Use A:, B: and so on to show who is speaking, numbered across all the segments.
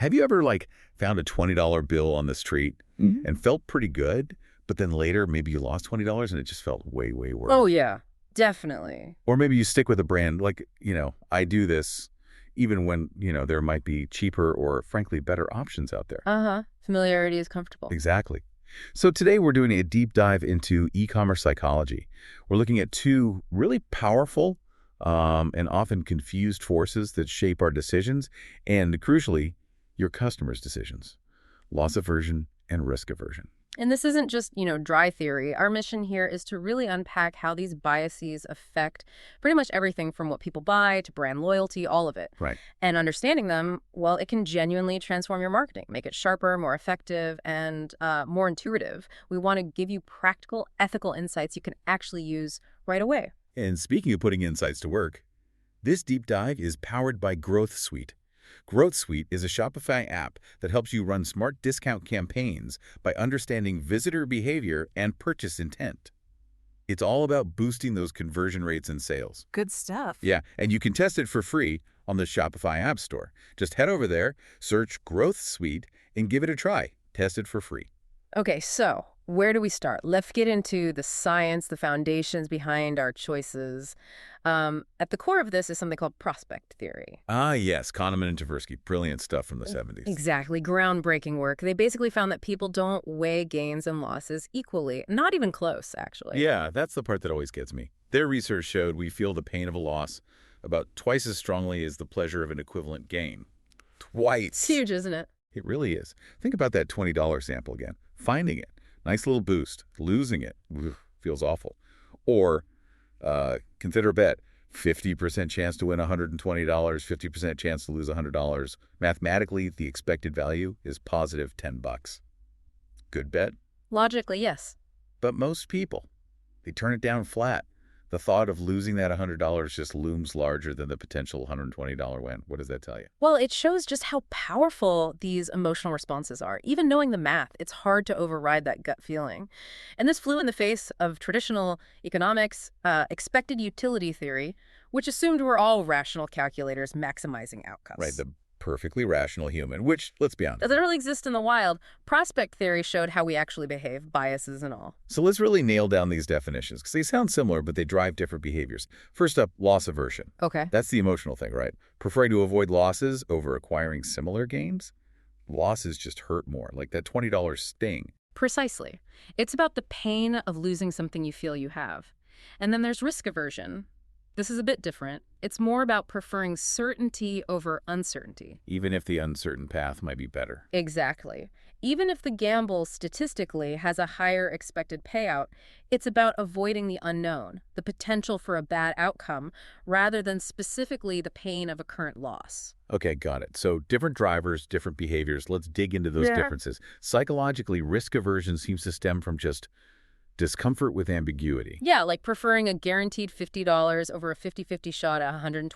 A: Have you ever, found a $20 bill on the street
B: Mhm.
A: and felt pretty good, but then later maybe you lost $20 and it just felt way, way
B: Oh,
A: worse?
B: yeah, definitely.
A: Or maybe you stick with a brand I do this even when, there might be cheaper or frankly better options out there.
B: Uh-huh. Familiarity is comfortable.
A: Exactly. So today we're doing a deep dive into e-commerce psychology. We're looking at two really powerful and often confused forces that shape our decisions and, crucially, your customers' decisions: loss aversion and risk aversion.
B: And this isn't just, dry theory. Our mission here is to really unpack how these biases affect pretty much everything from what people buy to brand loyalty, all of it.
A: Right.
B: And understanding them, well, it can genuinely transform your marketing, make it sharper, more effective, and more intuitive. We want to give you practical, ethical insights you can actually use right away.
A: And speaking of putting insights to work, this deep dive is powered by Growth Suite. Growth Suite is a Shopify app that helps you run smart discount campaigns by understanding visitor behavior and purchase intent. It's all about boosting those conversion rates and sales.
C: Good stuff.
A: Yeah, and you can test it for free on the Shopify App Store. Just head over there, search Growth Suite, and give it a try. Test it for free.
B: Okay, so where do we start? Let's get into the science, the foundations behind our choices. At the core of this is something called prospect theory.
A: Ah, yes, Kahneman and Tversky. Brilliant stuff from the 70s.
B: Exactly, groundbreaking work. They basically found that people don't weigh gains and losses equally, not even close, actually.
A: Yeah, that's the part that always gets me. Their research showed we feel the pain of a loss about twice as strongly as the pleasure of an equivalent gain. Twice.
B: It's huge, isn't it?
A: It really is. Think about that $20 sample again. Finding it, nice little boost. Losing it, feels awful. Or consider a bet. 50% chance to win $120, 50% chance to lose $100. Mathematically, the expected value is positive $10. Good bet?
B: Logically, yes.
A: But most people, they turn it down flat. The thought of losing that $100 just looms larger than the potential $120 win. What does that tell you?
B: Well, it shows just how powerful these emotional responses are. Even knowing the math, it's hard to override that gut feeling. And this flew in the face of traditional economics, expected utility theory, which assumed we're all rational calculators maximizing outcomes.
A: Right, the perfectly rational human, which, let's be honest.
B: Doesn't really exist in the wild. Prospect theory showed how we actually behave, biases and all.
A: So let's really nail down these definitions, because they sound similar, but they drive different behaviors. First up, loss aversion.
B: Okay.
A: That's the emotional thing, right? Preferring to avoid losses over acquiring similar gains? Losses just hurt more, like that $20 sting.
B: Precisely. It's about the pain of losing something you feel you have. And then there's risk aversion. This is a bit different. It's more about preferring certainty over uncertainty.
A: Even if the uncertain path might be better.
B: Exactly. Even if the gamble statistically has a higher expected payout, it's about avoiding the unknown, the potential for a bad outcome, rather than specifically the pain of a current loss.
A: Okay, got it. So different drivers, different behaviors. Let's dig into those differences. Psychologically, risk aversion seems to stem from just discomfort with ambiguity.
B: Yeah, like preferring a guaranteed $50 over a 50-50 shot at $120.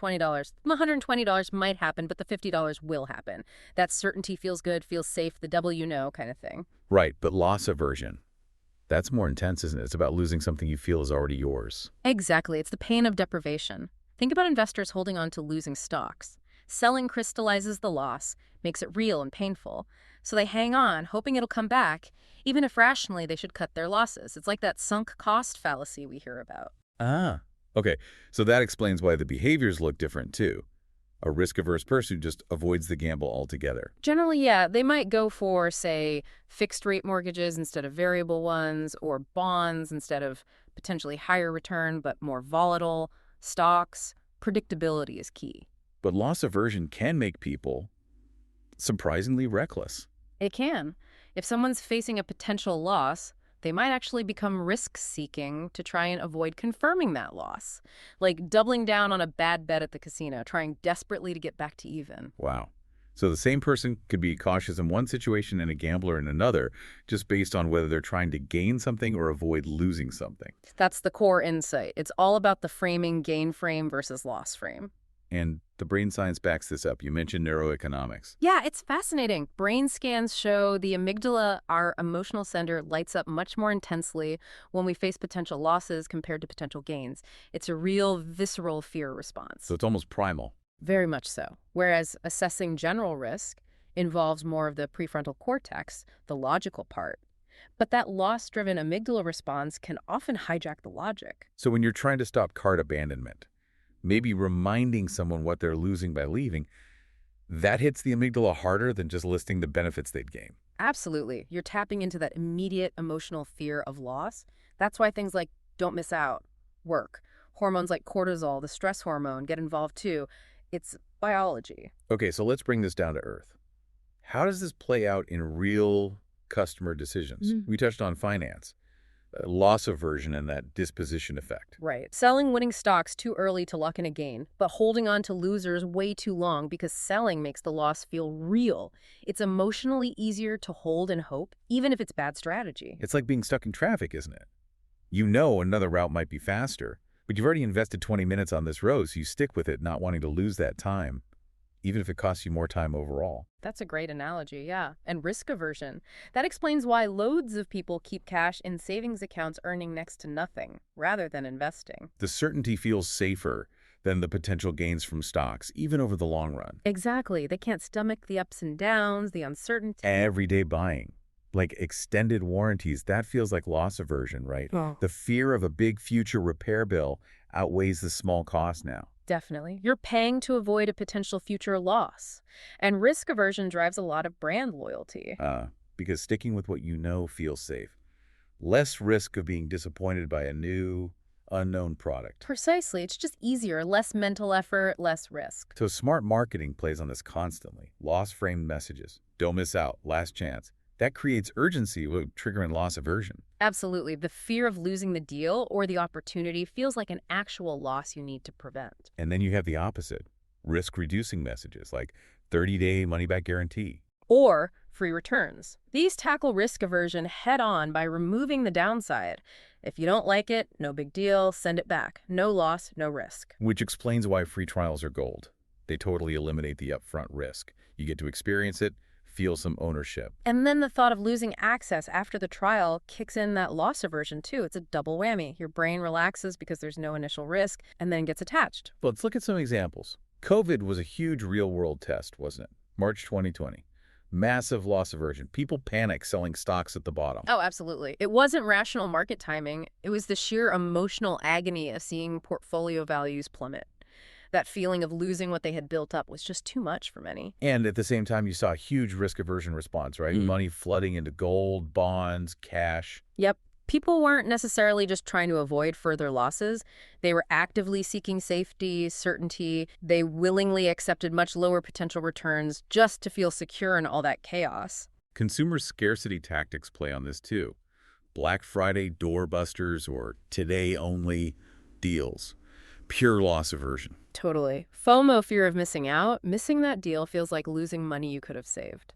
B: $120 might happen, but the $50 will happen. That certainty feels good, feels safe, the double you know kind of thing.
A: Right, but loss aversion, that's more intense, isn't it? It's about losing something you feel is already yours.
B: Exactly. It's the pain of deprivation. Think about investors holding on to losing stocks. Selling crystallizes the loss, makes it real and painful. So they hang on, hoping it'll come back, even if rationally they should cut their losses. It's like that sunk cost fallacy we hear about.
A: Ah, okay. So that explains why the behaviors look different, too. A risk-averse person just avoids the gamble altogether.
B: Generally, yeah, they might go for, say, fixed-rate mortgages instead of variable ones, or bonds instead of potentially higher return but more volatile, stocks. Predictability is key.
A: But loss aversion can make people surprisingly reckless.
B: It can. If someone's facing a potential loss, they might actually become risk-seeking to try and avoid confirming that loss. Like doubling down on a bad bet at the casino, trying desperately to get back to even.
A: Wow. So the same person could be cautious in one situation and a gambler in another, just based on whether they're trying to gain something or avoid losing something.
B: That's the core insight. It's all about the framing, gain frame versus loss frame.
A: And the brain science backs this up. You mentioned neuroeconomics.
B: Yeah, it's fascinating. Brain scans show the amygdala, our emotional center, lights up much more intensely when we face potential losses compared to potential gains. It's a real visceral fear response.
A: So it's almost primal.
B: Very much so. Whereas assessing general risk, involves more of the prefrontal cortex, the logical part. But that loss-driven amygdala response can often hijack the logic.
A: So when you're trying to stop cart abandonment, maybe reminding someone what they're losing by leaving, that hits the amygdala harder than just listing the benefits they'd gain.
B: Absolutely. You're tapping into that immediate emotional fear of loss. That's why things like don't miss out work. Hormones like cortisol, the stress hormone, get involved too. It's biology.
A: Okay, so let's bring this down to earth. How does this play out in real customer decisions? We touched on finance, loss aversion, and that disposition effect.
B: Right. Selling winning stocks too early to lock in a gain, but holding on to losers way too long because selling makes the loss feel real. It's emotionally easier to hold and hope, even if it's bad strategy.
A: It's like being stuck in traffic, isn't it? You know another route might be faster, but you've already invested 20 minutes on this road, so you stick with it, not wanting to lose that time, even if it costs you more time overall.
B: That's a great analogy, yeah. And risk aversion. That explains why loads of people keep cash in savings accounts earning next to nothing, rather than investing.
A: The certainty feels safer than the potential gains from stocks, even over the long run.
B: Exactly. They can't stomach the ups and downs, the uncertainty.
A: Everyday buying, like extended warranties, that feels like loss aversion, right?
B: Oh.
A: The fear of a big future repair bill outweighs the small cost now.
B: Definitely. You're paying to avoid a potential future loss. And risk aversion drives a lot of brand loyalty.
A: Because sticking with what you know feels safe. Less risk of being disappointed by a new, unknown product.
B: Precisely. It's just easier, less mental effort, less risk.
A: So smart marketing plays on this constantly. Loss-framed messages. Don't miss out. Last chance. That creates urgency while triggering loss aversion.
B: Absolutely. The fear of losing the deal or the opportunity feels like an actual loss you need to prevent.
A: And then you have the opposite. Risk-reducing messages like 30-day money-back guarantee.
B: Or free returns. These tackle risk aversion head-on by removing the downside. If you don't like it, no big deal, send it back. No loss, no risk.
A: Which explains why free trials are gold. They totally eliminate the upfront risk. You get to experience it, feel some ownership.
B: And then the thought of losing access after the trial kicks in that loss aversion too. It's a double whammy. Your brain relaxes because there's no initial risk and then gets attached.
A: But let's look at some examples. COVID was a huge real-world test, wasn't it? March 2020. Massive loss aversion. People panic selling stocks at the bottom.
B: Oh, absolutely. It wasn't rational market timing. It was the sheer emotional agony of seeing portfolio values plummet. That feeling of losing what they had built up was just too much for many.
A: And at the same time, you saw a huge risk aversion response, right? Money flooding into gold, bonds, cash.
B: Yep. People weren't necessarily just trying to avoid further losses. They were actively seeking safety, certainty. They willingly accepted much lower potential returns just to feel secure in all that chaos.
A: Consumer scarcity tactics play on this too. Black Friday doorbusters or today-only deals. Pure loss aversion.
B: Totally. FOMO, fear of missing out. Missing that deal feels like losing money you could have saved.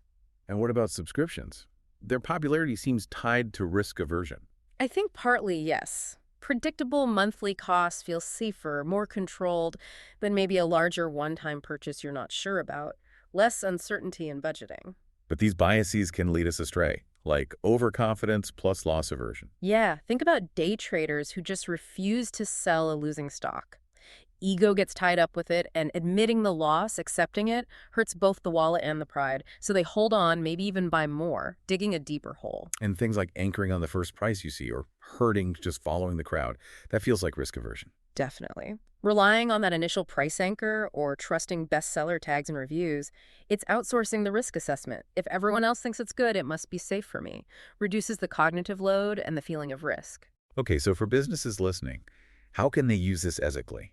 A: And what about subscriptions? Their popularity seems tied to risk aversion.
B: I think partly yes. Predictable monthly costs feel safer, more controlled than maybe a larger one-time purchase you're not sure about. Less uncertainty in budgeting.
A: But these biases can lead us astray, like overconfidence plus loss aversion.
B: Yeah, think about day traders who just refuse to sell a losing stock. Ego gets tied up with it, and admitting the loss, accepting it, hurts both the wallet and the pride. So they hold on, maybe even buy more, digging a deeper hole.
A: And things like anchoring on the first price you see or hurting just following the crowd, that feels like risk aversion.
B: Definitely. Relying on that initial price anchor or trusting bestseller tags and reviews, it's outsourcing the risk assessment. If everyone else thinks it's good, it must be safe for me. Reduces the cognitive load and the feeling of risk.
A: Okay, so for businesses listening, how can they use this ethically?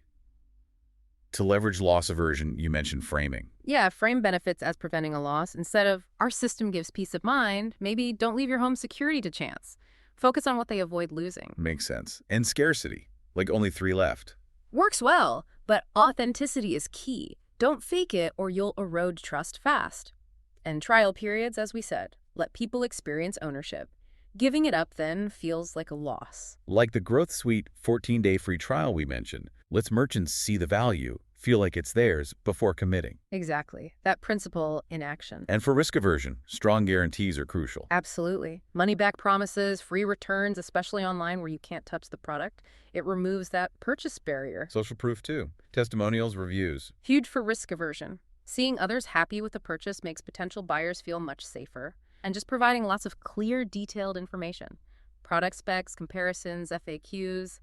A: To leverage loss aversion, you mentioned framing.
B: Yeah, frame benefits as preventing a loss. Instead of, our system gives peace of mind, maybe don't leave your home security to chance. Focus on what they avoid losing.
A: Makes sense. And scarcity, like only 3 left.
B: Works well, but authenticity is key. Don't fake it or you'll erode trust fast. And trial periods, as we said, let people experience ownership. Giving it up then feels like a loss.
A: Like the Growth Suite 14-day free trial we mentioned, lets merchants see the value, feel like it's theirs before committing.
B: Exactly. That principle in action.
A: And for risk aversion, strong guarantees are crucial.
B: Absolutely. Money-back promises, free returns, especially online where you can't touch the product. It removes that purchase barrier.
A: Social proof too. Testimonials, reviews.
B: Huge for risk aversion. Seeing others happy with the purchase makes potential buyers feel much safer, and just providing lots of clear, detailed information. Product specs, comparisons, FAQs,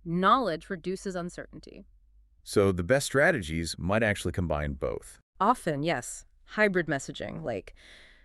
B: knowledge reduces uncertainty.
A: So the best strategies might actually combine both.
B: Often, yes, hybrid messaging, like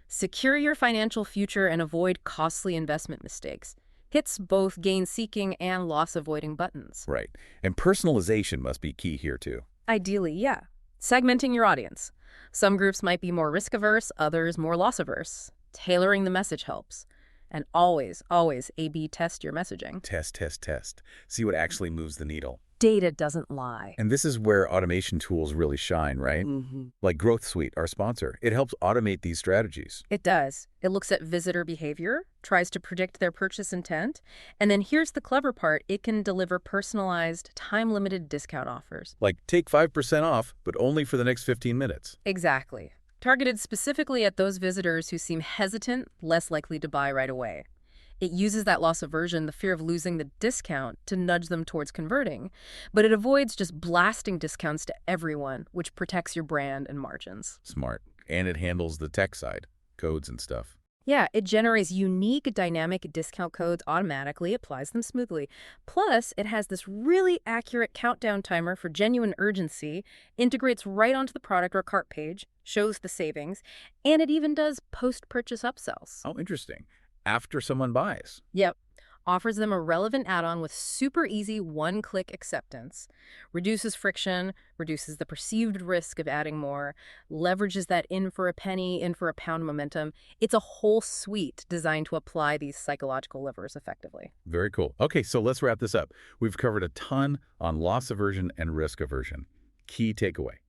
B: secure your financial future and avoid costly investment mistakes, hits both gain-seeking and loss-avoiding buttons.
A: Right. And personalization must be key here too.
B: Ideally, yeah. Segmenting your audience. Some groups might be more risk-averse, others more loss-averse. Tailoring the message helps. And always, always A/B test your messaging.
A: Test, test, test. See what actually moves the needle.
B: Data doesn't lie.
A: And this is where automation tools really shine, right? Like Growth Suite, our sponsor. It helps automate these strategies.
B: It does. It looks at visitor behavior, tries to predict their purchase intent, and then here's the clever part, it can deliver personalized, time-limited discount offers.
A: Like take 5% off, but only for the next 15 minutes.
B: Exactly. Targeted specifically at those visitors who seem hesitant, less likely to buy right away. It uses that loss aversion, the fear of losing the discount, to nudge them towards converting, but it avoids just blasting discounts to everyone, which protects your brand and margins.
A: Smart. And it handles the tech side, codes and stuff.
B: Yeah, it generates unique dynamic discount codes automatically, applies them smoothly. Plus, it has this really accurate countdown timer for genuine urgency, integrates right onto the product or cart page, shows the savings, and it even does post-purchase upsells.
A: Oh, interesting. After someone buys.
B: Yep. Offers them a relevant add-on with super easy one-click acceptance, reduces friction, reduces the perceived risk of adding more, leverages that in for a penny, in for a pound momentum. It's a whole suite designed to apply these psychological levers effectively.
A: Very cool. Okay, so let's wrap this up. We've covered a ton on loss aversion and risk aversion. Key takeaway.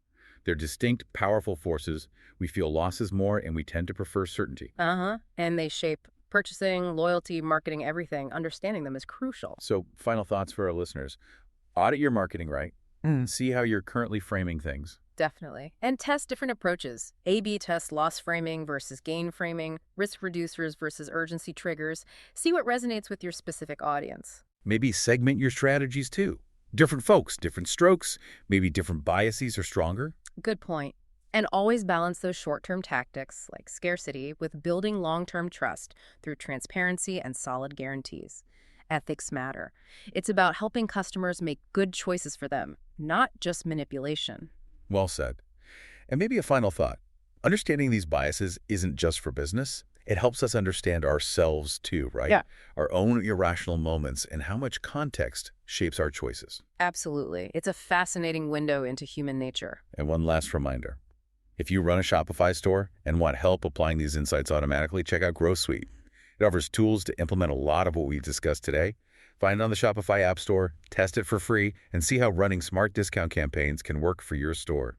A: They're distinct, powerful forces. We feel losses more, and we tend to prefer certainty.
B: And they shape purchasing, loyalty, marketing, everything. Understanding them is crucial.
A: So final thoughts for our listeners. Audit your marketing, right? See how you're currently framing things.
B: Definitely. And test different approaches. A/B test loss framing versus gain framing, risk reducers versus urgency triggers. See what resonates with your specific audience.
A: Maybe segment your strategies too. Different folks, different strokes, maybe different biases are stronger.
B: Good point. And always balance those short-term tactics, like scarcity, with building long-term trust through transparency and solid guarantees. Ethics matter. It's about helping customers make good choices for them, not just manipulation.
A: Well said. And maybe a final thought. Understanding these biases isn't just for business. It helps us understand ourselves too, right?
B: Yeah.
A: Our own irrational moments and how much context shapes our choices.
B: Absolutely. It's a fascinating window into human nature.
A: And one last reminder. If you run a Shopify store and want help applying these insights automatically, check out Growth Suite. It offers tools to implement a lot of what we discussed today. Find it on the Shopify App Store, test it for free, and see how running smart discount campaigns can work for your store.